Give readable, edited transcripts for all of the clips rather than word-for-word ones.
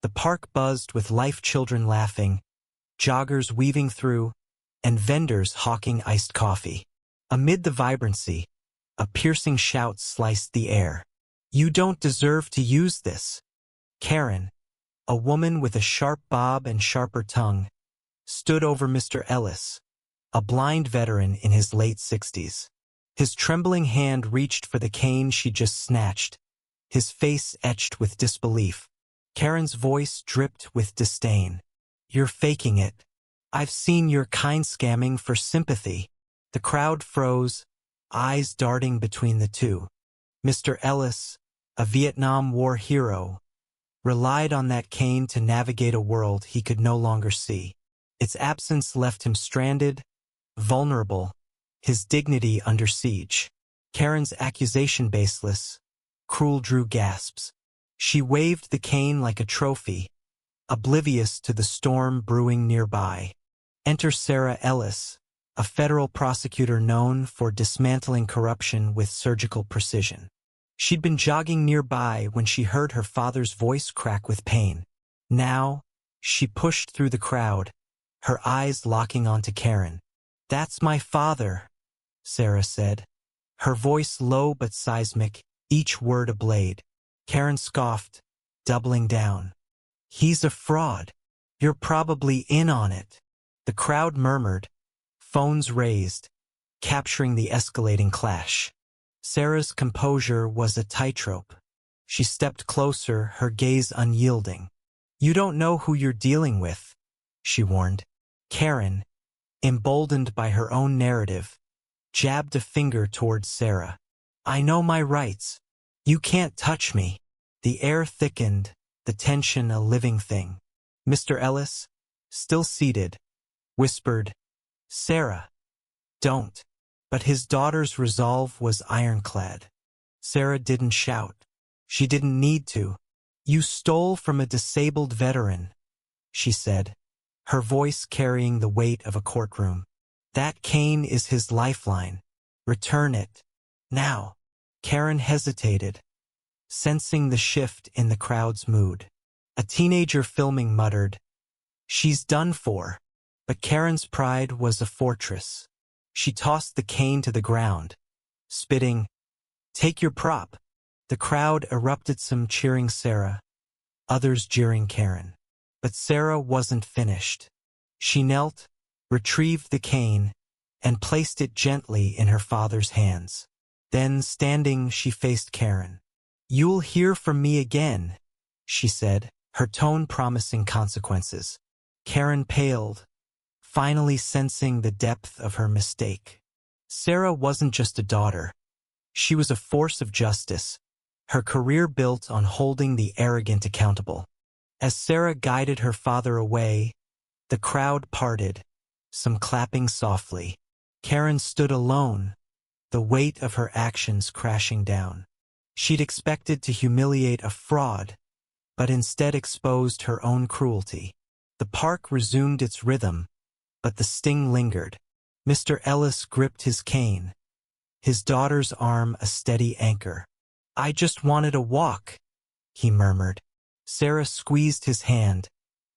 The park buzzed with life, children laughing, joggers weaving through, and vendors hawking iced coffee. Amid the vibrancy, a piercing shout sliced the air. "You don't deserve to use this." Karen, a woman with a sharp bob and sharper tongue, stood over Mr. Ellis, a blind veteran in his late 60s. His trembling hand reached for the cane she just snatched, his face etched with disbelief. Karen's voice dripped with disdain. "You're faking it. I've seen your kind scamming for sympathy." The crowd froze, eyes darting between the two. Mr. Ellis, a Vietnam War hero, relied on that cane to navigate a world he could no longer see. Its absence left him stranded, vulnerable, his dignity under siege. Karen's accusation baseless. Cruel drew gasps. She waved the cane like a trophy, oblivious to the storm brewing nearby. Enter Sarah Ellis, a federal prosecutor known for dismantling corruption with surgical precision. She'd been jogging nearby when she heard her father's voice crack with pain. Now, she pushed through the crowd, her eyes locking onto Karen. "That's my father," Sarah said, her voice low but seismic, each word a blade. Karen scoffed, doubling down. "He's a fraud. You're probably in on it." The crowd murmured, phones raised, capturing the escalating clash. Sarah's composure was a tightrope. She stepped closer, her gaze unyielding. "You don't know who you're dealing with," she warned. Karen, emboldened by her own narrative, jabbed a finger towards Sarah. "I know my rights. You can't touch me." The air thickened, the tension a living thing. Mr. Ellis, still seated, whispered, "Sarah, don't." But his daughter's resolve was ironclad. Sarah didn't shout. She didn't need to. "You stole from a disabled veteran," she said, her voice carrying the weight of a courtroom. "That cane is his lifeline. Return it. Now." Karen hesitated, sensing the shift in the crowd's mood. A teenager filming muttered, "She's done for." But Karen's pride was a fortress. She tossed the cane to the ground, spitting, "Take your prop." The crowd erupted, some cheering Sarah, others jeering Karen. But Sarah wasn't finished. She knelt, retrieved the cane, and placed it gently in her father's hands. Then, standing, she faced Karen. "You'll hear from me again," she said, her tone promising consequences. Karen paled, finally sensing the depth of her mistake. Sarah wasn't just a daughter. She was a force of justice, her career built on holding the arrogant accountable. As Sarah guided her father away, the crowd parted, some clapping softly. Karen stood alone, the weight of her actions crashing down. She'd expected to humiliate a fraud, but instead exposed her own cruelty. The park resumed its rhythm, but the sting lingered. Mr. Ellis gripped his cane, his daughter's arm a steady anchor. "I just wanted a walk," he murmured. Sarah squeezed his hand,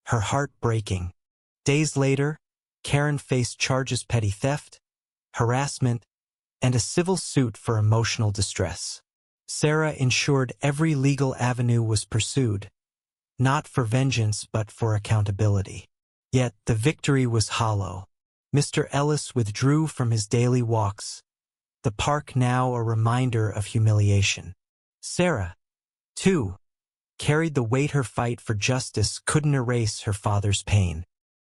her heart breaking. Days later, Karen faced charges: petty theft, harassment, and a civil suit for emotional distress. Sarah ensured every legal avenue was pursued, not for vengeance but for accountability. Yet the victory was hollow. Mr. Ellis withdrew from his daily walks, the park now a reminder of humiliation. Sarah, too, carried the weight. Her fight for justice couldn't erase her father's pain.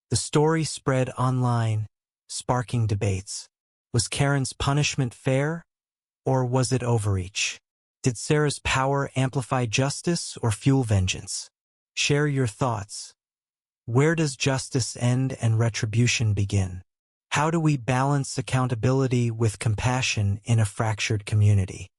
The story spread online, sparking debates. Was Karen's punishment fair, or was it overreach? Did Sarah's power amplify justice or fuel vengeance? Share your thoughts. Where does justice end and retribution begin? How do we balance accountability with compassion in a fractured community?